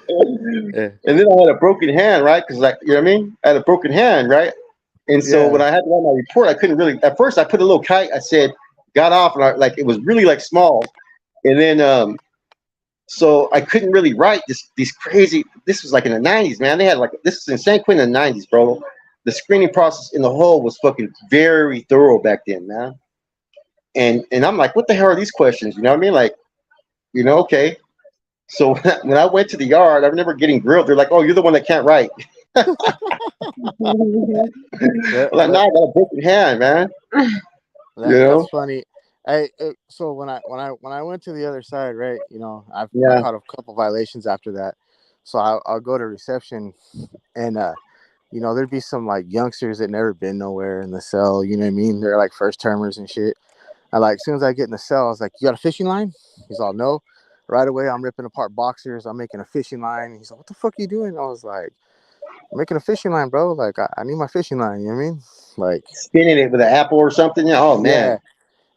Speaker 3: Yeah,
Speaker 1: And then I had a broken hand, right? Because like, you know what I mean? I had a broken hand, right? And so when
Speaker 3: yeah,
Speaker 1: I had to write my report, I couldn't really. At first, I put a little kite. I said, got off, and like it was really like small. And then so I couldn't really write these crazy. This was like in the '90s, man. They had like this is in San Quentin in the '90s, bro. The screening process in the hole was fucking very thorough back then, man. And I'm like, what the hell are these questions? You know what I mean? Like, okay. So when I went to the yard, I remember getting grilled. They're like, "Oh, you're the one that can't write." I'm like, "No,
Speaker 3: that,
Speaker 1: I got a broken hand, man." You
Speaker 3: that's
Speaker 1: know?
Speaker 3: funny. So when I went to the other side, right? I
Speaker 1: Yeah.
Speaker 3: caught a couple violations after that. So I'll go to reception, and there'd be some like youngsters that never been nowhere in the cell. You know what I mean? They're like first termers and shit. I like as soon as I get in the cell, I was like, "You got a fishing line?" He's all, "No." Right away, I'm ripping apart boxers. I'm making a fishing line. He's like, "What the fuck are you doing?" I was like, "I'm making a fishing line, bro. Like, I need my fishing line." You know what I mean? Like,
Speaker 1: Spinning it with an apple or something. Yeah. Oh man.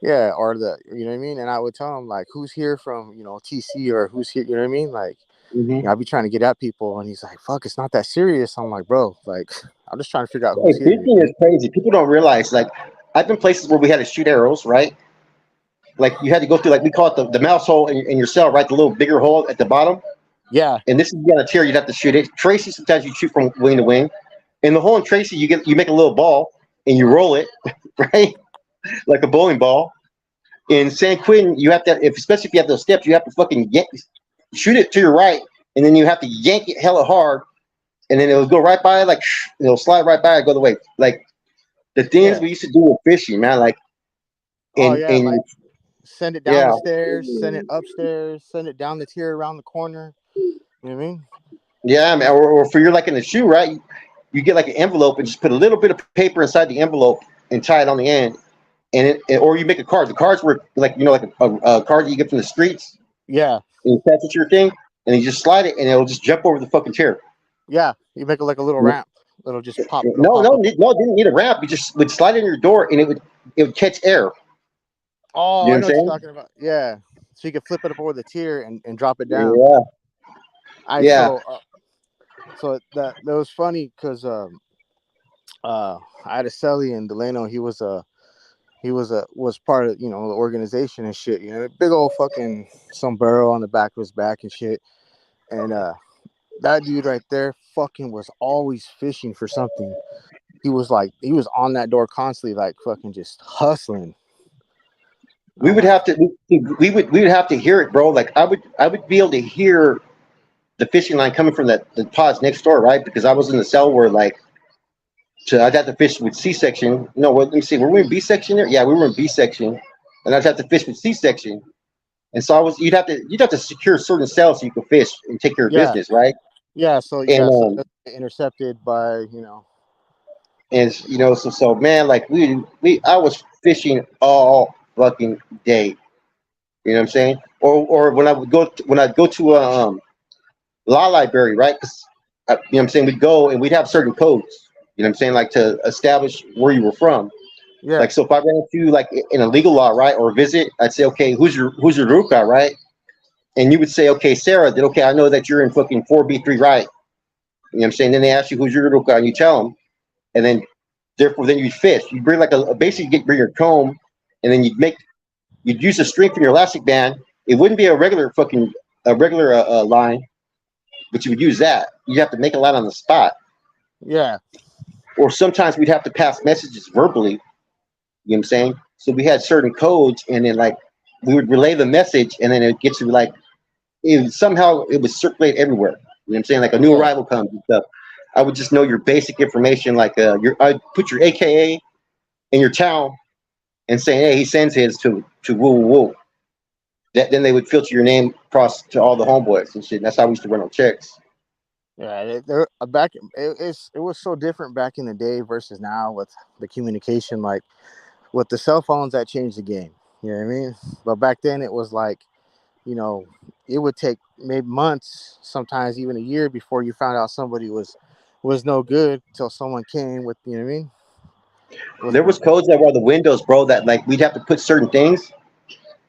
Speaker 3: yeah, yeah, or you know what I mean? And I would tell him like, "Who's here from TC or who's here?" You know what I mean? Like,
Speaker 1: Mm-hmm.
Speaker 3: I'd be trying to get at people, and he's like, "Fuck, it's not that serious." I'm like, "Bro, like, I'm just trying to figure out
Speaker 1: Hey,
Speaker 3: who's here." You know
Speaker 1: fishing
Speaker 3: what I
Speaker 1: is
Speaker 3: mean?
Speaker 1: crazy. People don't realize. Like, I've been places where we had to shoot arrows, right? Like you had to go through, like we call it the mouse hole in your cell, right? The little bigger hole at the bottom.
Speaker 3: Yeah,
Speaker 1: And this is on a tear. You'd have to shoot it. Tracy, sometimes you shoot from wing to wing. In the hole in Tracy, you make a little ball and you roll it, right? Like a bowling ball. In San Quentin, you have to, especially if you have those steps, you have to fucking shoot it to your right, and then you have to yank it hella hard, and then it'll go right by, like it'll slide right by and go the way. Like the things
Speaker 3: yeah.
Speaker 1: we used to do with fishing, man. Like
Speaker 3: Oh
Speaker 1: in
Speaker 3: yeah,
Speaker 1: in
Speaker 3: like send it down
Speaker 1: yeah
Speaker 3: the stairs, send it upstairs, send it down the tier around the corner. You know what I mean?
Speaker 1: yeah, man. Or for you're like in the shoe, right? You get like an envelope and just put a little bit of paper inside the envelope and tie it on the end, and or you make a card. The cards were like like a card that you get from the streets,
Speaker 3: Yeah,
Speaker 1: and you attach it to your thing, and you just slide it, and it'll just jump over the fucking chair.
Speaker 3: yeah. You make it like a little ramp. It'll just pop. It'll
Speaker 1: No,
Speaker 3: pop
Speaker 1: no,
Speaker 3: up.
Speaker 1: no, it didn't need a ramp. You just would slide in your door, and it would catch air.
Speaker 3: Oh,
Speaker 1: You know
Speaker 3: I
Speaker 1: what
Speaker 3: know
Speaker 1: I'm
Speaker 3: what you're
Speaker 1: saying?
Speaker 3: talking about. Yeah. So you can flip it up over the tier and drop it down.
Speaker 1: Yeah,
Speaker 3: I
Speaker 1: yeah.
Speaker 3: so that was funny because I had a celly in Delano. He was part of the organization and shit. Big old fucking sombrero on the back of his back and shit. And that dude right there fucking was always fishing for something. He was on that door constantly, like fucking just hustling.
Speaker 1: We
Speaker 3: I'm
Speaker 1: would
Speaker 3: like,
Speaker 1: have to we would have to hear it, bro. Like I would be able to hear the fishing line coming from the pods next door, right? Because I was in the cell where like I'd have to fish with C section. No, let me see. Were we in B section there? Yeah, we were in B section, and I'd have to fish with C section. And so you'd have to secure certain cells so you could fish and take care of
Speaker 3: yeah,
Speaker 1: business, right?
Speaker 3: yeah. So
Speaker 1: And
Speaker 3: yeah, so it doesn't get intercepted by
Speaker 1: so man, like I was fishing all fucking day. You know what I'm saying? Or when I'd go to a law library, right? 'Cause, you know what I'm saying? We'd go and we'd have certain codes. You know what I'm saying? Like to establish where you were from.
Speaker 3: yeah,
Speaker 1: Like so, if I ran into like in a legal law, right, or a visit, I'd say, okay, who's your ruka, right? And you would say, okay, Sarah, then okay, I know that you're in fucking 4B3, right? You know what I'm saying? Then they ask you who's your ruka, and you tell them, and then therefore then you fish. You bring like basically bring your comb, and then you'd use a string from your elastic band. It wouldn't be a regular line, but you would use that. You'd have to make a line on the spot,
Speaker 3: yeah,
Speaker 1: or sometimes we'd have to pass messages verbally. You know what I'm saying? So we had certain codes, and then like we would relay the message, and then it gets to like somehow it would circulate everywhere. You know what I'm saying? Like a new
Speaker 3: yeah,
Speaker 1: arrival comes and stuff. I would just know your basic information, like I put your AKA in your town and saying, hey, he sends his to woo woo woo. Then they would filter your name across to all the homeboys and shit. And that's how we used to run our checks.
Speaker 3: Yeah, it was so different back in the day versus now with the communication. Like with the cell phones, that changed the game. You know what I mean? But back then, it was like, you know, it would take maybe months, sometimes even a year before you found out somebody was no good till someone came with, you know what I mean?
Speaker 1: There was codes that were on the windows, bro. That like we'd have to put certain things,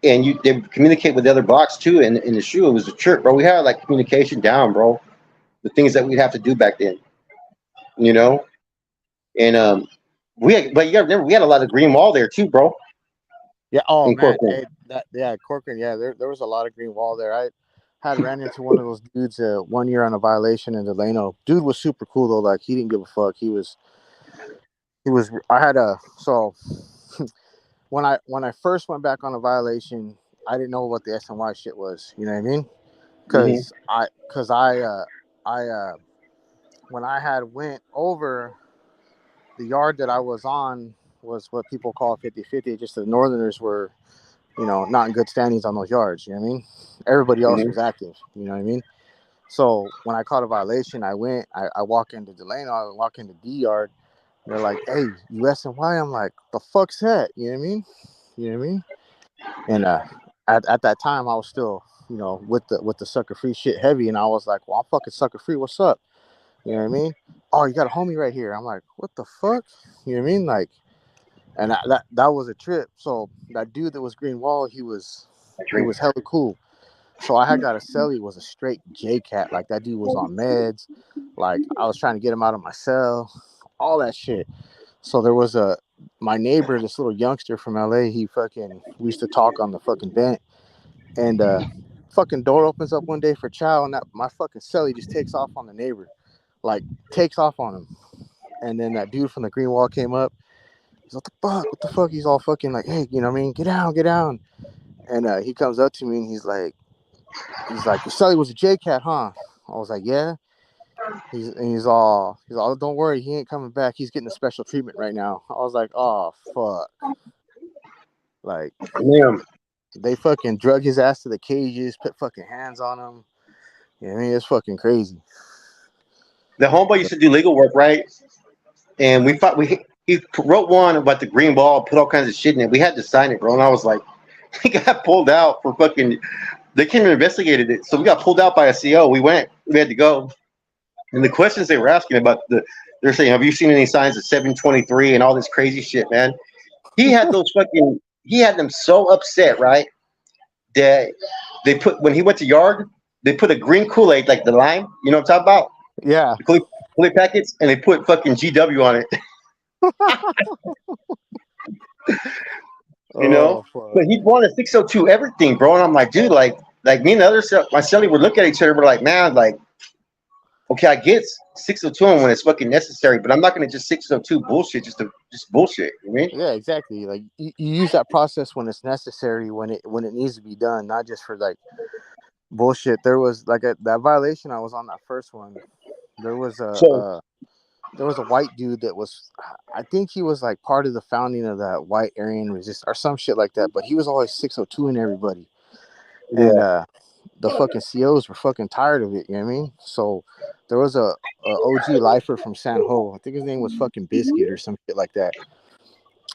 Speaker 1: and they would communicate with the other blocks too. And in the shoe, it was a trip, bro. We had like communication down, bro. The things that we'd have to do back then, you know. And but you got to remember, we had a lot of green wall there too, bro.
Speaker 3: Yeah. Oh
Speaker 1: In
Speaker 3: man.
Speaker 1: Corcoran.
Speaker 3: Hey, Corcoran. Yeah, there was a lot of green wall there. I had ran into one of those dudes 1 year on a violation in Delano. Dude was super cool though. Like he didn't give a fuck. He was. I had a so when I first went back on a violation, I didn't know what the SNY shit was. You know what I mean?
Speaker 1: Mm-hmm.
Speaker 3: Because I when I had went over the yard that I was on was what people call 50-50. Just the Northerners were, you know, not in good standings on those yards. You know what I mean? Everybody else
Speaker 1: Mm-hmm.
Speaker 3: was active. You know what I mean? So when I caught a violation, I walk into Delano, I walk into D yard. They're like, "Hey, USNY." I'm like, "The fuck's that?" You know what I mean? You know what I mean? And at that time, I was still, you know, with the sucker free shit heavy, and I was like, "Well, I'm fucking sucker free. What's up?" You know what I mean? Oh, you got a homie right here. I'm like, "What the fuck?" You know what I mean? Like, and that was a trip. So that dude that was Green Wall, he was hella cool. So I had got a celly was a straight J cat. Like that dude was on meds. Like I was trying to get him out of my cell, all that shit. So there was my neighbor, this little youngster from LA. We used to talk on the fucking vent, and fucking door opens up one day for chow, and that my fucking celly just takes off on the neighbor, like takes off on him. And then that dude from the green wall came up. He's like, "What the fuck? What the fuck?" He's all fucking like, "Hey, you know what I mean? Get down, get down." And he comes up to me and he's like, "Your celly was a J cat, huh?" I was like, "Yeah." He's all, "Don't worry, he ain't coming back. He's getting a special treatment right now." I was like, "Oh fuck!" Like
Speaker 1: Damn.
Speaker 3: they fucking drug his ass to the cages, put fucking hands on him. Yeah, I mean it's fucking crazy.
Speaker 1: The homeboy used to do legal work, right? And we thought he wrote one about the green ball, put all kinds of shit in it. We had to sign it, bro. And I was like, he got pulled out for fucking. They came and investigated it, so we got pulled out by a CO. We had to go. And the questions they were asking about they're saying, have you seen any signs of 723 and all this crazy shit, man? He had them so upset, right? That they put, when he went to yard, they put a green Kool-Aid, like the lime, you know what I'm talking about?
Speaker 3: Yeah.
Speaker 1: The Kool-Aid packets, and they put fucking GW on it, you know?
Speaker 3: Oh fuck.
Speaker 1: But he wanted 602 everything, bro. And I'm like, dude, like me and the other, my celly would look at each other, we're like, man, like, okay, I get 602 when it's fucking necessary, but I'm not gonna just 602 bullshit just bullshit. You know what I mean?
Speaker 3: Yeah, exactly. Like you use that process when it's necessary, when it needs to be done, not just for like bullshit. There was like that violation I was on that first one. There was
Speaker 1: So
Speaker 3: there was a white dude that was, I think he was like part of the founding of that white Aryan resist or some shit like that. But he was always 602 and everybody, and
Speaker 1: yeah,
Speaker 3: the fucking COs were fucking tired of it. You know what I mean? So there was a OG lifer from San Ho. I think his name was fucking Biscuit or some shit like that.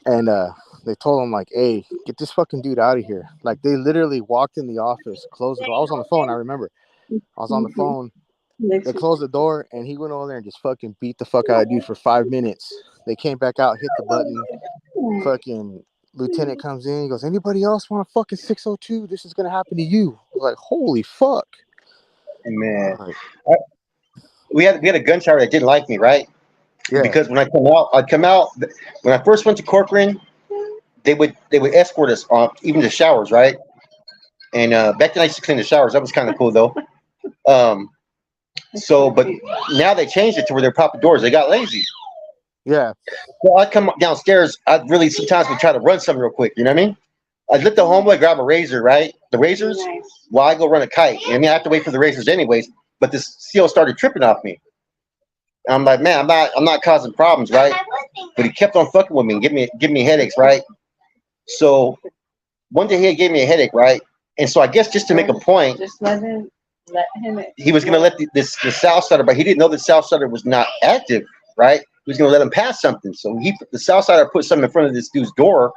Speaker 3: And they told him like, "Hey, get this fucking dude out of here." Like they literally walked in the office, closed the door. I was on the phone. I remember I was on the phone. They closed the door, and he went over there and just fucking beat the fuck out of dude for 5 minutes. They came back out, hit the button. Fucking lieutenant comes in. He goes, "Anybody else want a fucking 602? This is gonna happen to you." I was like, "Holy fuck!"
Speaker 1: man.
Speaker 3: Like,
Speaker 1: We had a gun shower that didn't like me, right?
Speaker 3: yeah,
Speaker 1: Because when I'd come out. When I first went to Corcoran, they would escort us on even the showers, right? And back then I used to clean the showers. That was kind of cool though. Um, but now they changed it to where they're proper doors. They got lazy.
Speaker 3: yeah,
Speaker 1: So I'd come downstairs. I'd really sometimes would try to run something real quick. You know what I mean? I'd let the homeboy grab a razor, right? The razors, while I go run a kite. I mean, I have to wait for the razors anyways. But this seal started tripping off me. And I'm like, man, I'm not causing problems, right? But he kept on fucking with me, and give me headaches, right? So one day he gave me a headache, right? And so I guess just to make a point,
Speaker 2: Just let him.
Speaker 1: he was gonna let the south sider, but he didn't know the south sider was not active, right? He was gonna let him pass something. So the south sider put something in front of this dude's door.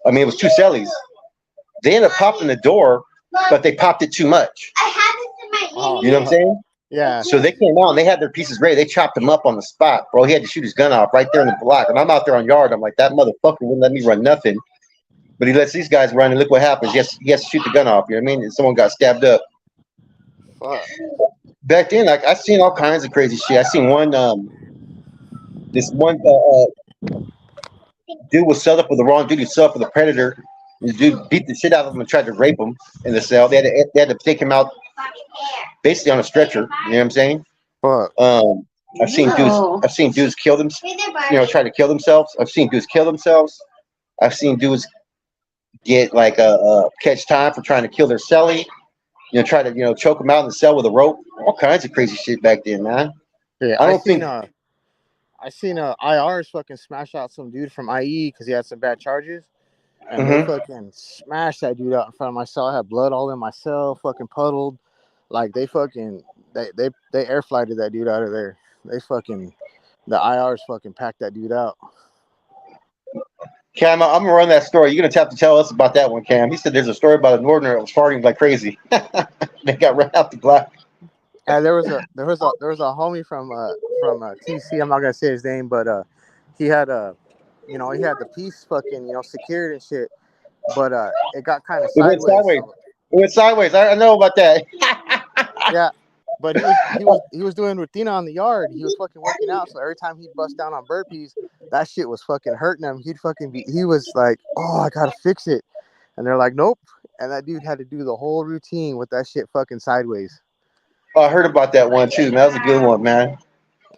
Speaker 1: I mean, it was two cellies. They ended up popping the door, but they popped it too much.
Speaker 3: Oh,
Speaker 1: You know what I'm saying?
Speaker 3: yeah.
Speaker 1: So they came out and they had their pieces ready. They chopped him up on the spot, bro. He had to shoot his gun off right there in the block. And I'm out there on yard. I'm like, that motherfucker wouldn't let me run nothing. But he lets these guys run, and look what happens. He has to shoot the gun off. You know what I mean? And someone got stabbed up.
Speaker 3: Fuck.
Speaker 1: Back then, like, I seen all kinds of crazy shit. I seen one, this one dude was set up with the wrong dude. He set up with a predator. The dude beat the shit out of him and tried to rape him in the cell. They had to take him out basically on a stretcher. You know what I'm saying?
Speaker 3: Fuck.
Speaker 1: I've seen dudes kill them. You know, try to kill themselves. I've seen dudes kill themselves. I've seen dudes get like a catch time for trying to kill their cellie. You know, try to choke them out in the cell with a rope. All kinds of crazy shit back then, man.
Speaker 3: Yeah,
Speaker 1: I
Speaker 3: seen IRs fucking smash out some dude from IE because he had some bad charges, and they fucking smashed that dude out in front of my cell. I had blood all in my cell, fucking puddled. Like they air flighted that dude out of there. The IRs fucking packed that dude out.
Speaker 1: Cam, I'm gonna run that story. You're gonna have to tell us about that one, Cam. He said there's a story about a northerner that was farting like crazy. They got ran out the block.
Speaker 3: And there was a homie from TC. I'm not gonna say his name, but he had he had the piece fucking secured and shit, but it got kind of
Speaker 1: It went
Speaker 3: sideways.
Speaker 1: sideways. It went sideways. I know about that.
Speaker 3: Yeah, but he was doing rutina on the yard. He was fucking working out, so every time he'd bust down on burpees, that shit was fucking hurting him. He was like, oh, I gotta fix it, and they're like, nope, and that dude had to do the whole routine with that shit fucking sideways.
Speaker 1: Oh, I heard about that one too. That was a good one, man.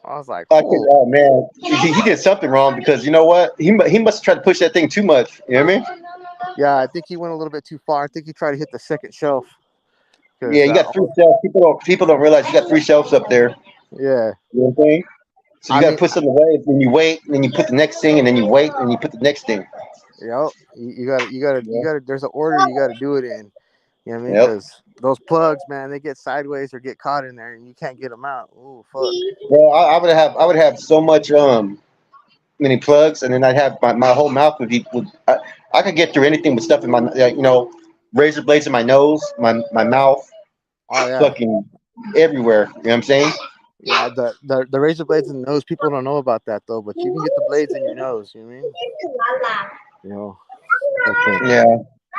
Speaker 3: I was like,
Speaker 1: oh man, he did something wrong because you know what? He must have tried to push that thing too much. You know what I mean?
Speaker 3: Yeah, I think he went a little bit too far. I think he tried to hit the second shelf.
Speaker 1: Yeah, you got 3 shelves. People don't realize you got 3 shelves up there.
Speaker 3: Yeah.
Speaker 1: You know what I'm saying? So you got to put something away, then you wait, and then you put the next thing, and then you wait, and you put the next thing.
Speaker 3: Yep. You gotta. There's an order you gotta do it in. You know what I mean? Because those plugs, man, they get sideways or get caught in there, and you can't get them out. Ooh, fuck.
Speaker 1: Well, I would have so much many plugs, and then I'd have my whole mouth would be. I could get through anything with stuff in my razor blades in my nose, my mouth, fucking everywhere. You know what I'm saying?
Speaker 3: Yeah, the razor blades in the nose. People don't know about that though, but you can get the blades in your nose. You know what I mean? Okay.
Speaker 1: Yeah.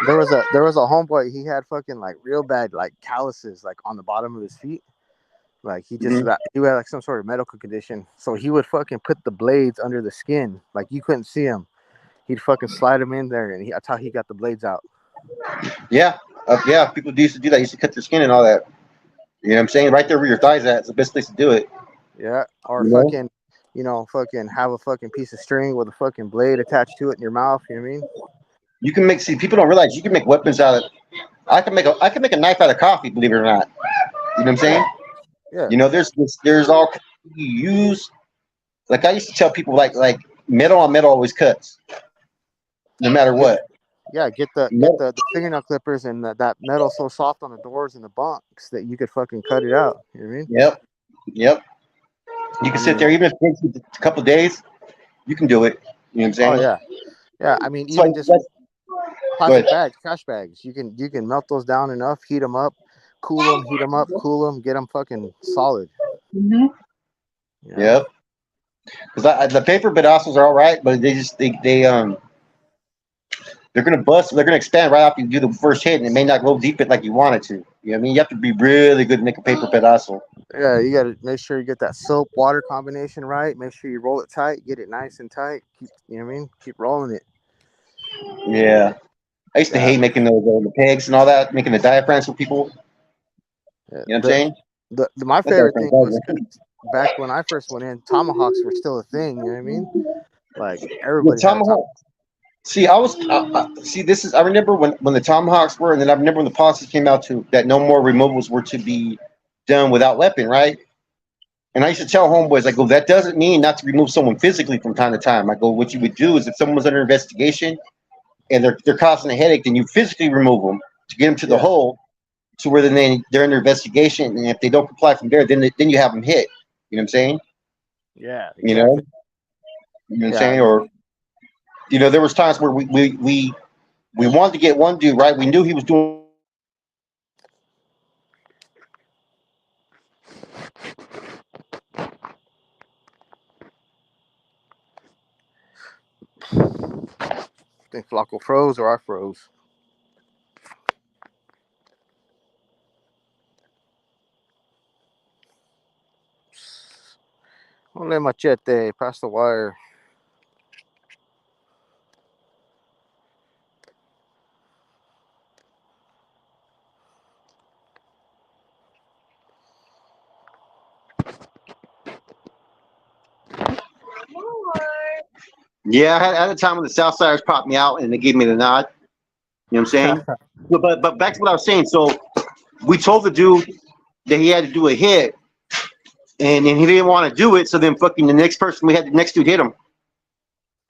Speaker 3: There was a homeboy. He had fucking like real bad like calluses like on the bottom of his feet. Like he had like some sort of medical condition. So he would fucking put the blades under the skin, like you couldn't see him. He'd fucking slide them in there, and that's how he got the blades out.
Speaker 1: Yeah, people used to do that. Used to cut their skin and all that. You know what I'm saying? Right there where your thighs at. It's the best place to do it.
Speaker 3: Yeah, or fucking have a fucking piece of string with a fucking blade attached to it in your mouth. You know what I mean?
Speaker 1: You can make. See, people don't realize you can make weapons out of. I can make a knife out of coffee. Believe it or not. You know what I'm saying?
Speaker 3: Yeah.
Speaker 1: There's all you use. Like I used to tell people, like metal on metal always cuts, no matter what.
Speaker 3: Yeah, get the fingernail clippers and that metal so soft on the doors and the bunks that you could fucking cut it out. You know what I mean?
Speaker 1: Yep. You can sit there even if it takes you a couple of days. You can do it. You know what I'm saying?
Speaker 3: Oh yeah. I mean, even just plastic bags, trash bags. You can melt those down enough, heat them up, cool them, heat them up, cool them, get them fucking solid.
Speaker 2: Mm-hmm.
Speaker 1: Yep. Because the paper pedazos are all right, but they're gonna bust. They're gonna expand right after you do the first hit, and it may not go deep it like you want it to. You know what I mean? You have to be really good to make a paper pedazo.
Speaker 3: Yeah, you gotta make sure you get that soap water combination right. Make sure you roll it tight, get it nice and tight. You know what I mean? Keep rolling it.
Speaker 1: Yeah. I used to hate making the pegs and all that, making the diaphragms for people. You know what I'm saying?
Speaker 3: My favorite thing was back when I first went in, tomahawks were still a thing. You know what I mean? Like everybody had tomahawks.
Speaker 1: See, I remember when the tomahawks were, and then I remember when the policies came out that no more removals were to be done without weapon, right? And I used to tell homeboys, I go, that doesn't mean not to remove someone physically from time to time. I go, what you would do is if someone was under investigation and they're causing a headache, then you physically remove them to get them to the
Speaker 3: Yeah.
Speaker 1: hole, to where then they're under investigation, and if they don't comply from there, then you have them hit. You know what I'm saying?
Speaker 3: Yeah,
Speaker 1: You know,
Speaker 3: exactly.
Speaker 1: you know what I'm
Speaker 3: Yeah.
Speaker 1: saying? Or there was times where we wanted to get one dude right. We knew he was doing.
Speaker 3: I think Flacco froze or I froze. Ole machete, pass the wire.
Speaker 1: Yeah, I had a time when the Southsiders popped me out and they gave me the nod. You know what I'm saying? But back to what I was saying. So we told the dude that he had to do a hit, and then he didn't want to do it. So then fucking the next person we had, the next dude hit him.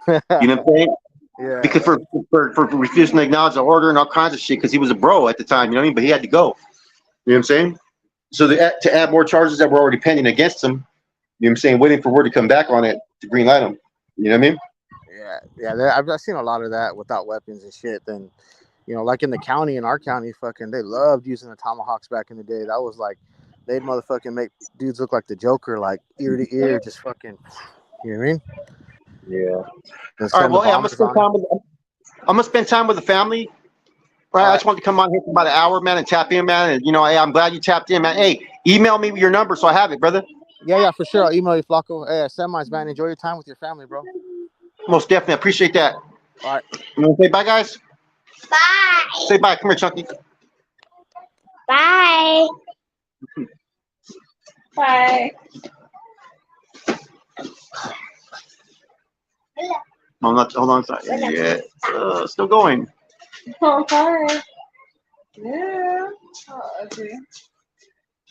Speaker 1: You know what I'm saying?
Speaker 3: Yeah.
Speaker 1: Because for refusing to acknowledge the order and all kinds of shit, because he was a bro at the time. You know what I mean? But he had to go. You know what I'm saying? So to add more charges that were already pending against him. You know what I'm saying? Waiting for word to come back on it to green light him. You know what I mean?
Speaker 3: Yeah. I've seen a lot of that without weapons and shit. Then, like in the county, in our county, fucking, they loved using the tomahawks back in the day. That was like, they'd motherfucking make dudes look like the Joker, like ear to ear, just fucking, you know what I mean?
Speaker 1: Yeah.
Speaker 3: And
Speaker 1: All right.
Speaker 3: send the
Speaker 1: Well, hey,
Speaker 3: bombers on it.
Speaker 1: I'm gonna spend time with the family. All right.
Speaker 3: All
Speaker 1: I
Speaker 3: right.
Speaker 1: just wanted to come on here for about an hour, man, and tap in, man. And hey, I'm glad you tapped in, man. Hey, email me your number so I have it, brother.
Speaker 3: Yeah, for sure. I'll email you, Flacco. Hey, send mine, man. Enjoy your time with your family, bro.
Speaker 1: Most definitely. I appreciate that.
Speaker 3: All right.
Speaker 1: You want to say bye, guys?
Speaker 4: Bye.
Speaker 1: Say bye. Come here, Chunky.
Speaker 4: Bye.
Speaker 2: Bye.
Speaker 1: I'm not. Hold on. Sorry. Yeah. Still going.
Speaker 2: Oh, hi. Yeah. Oh, okay.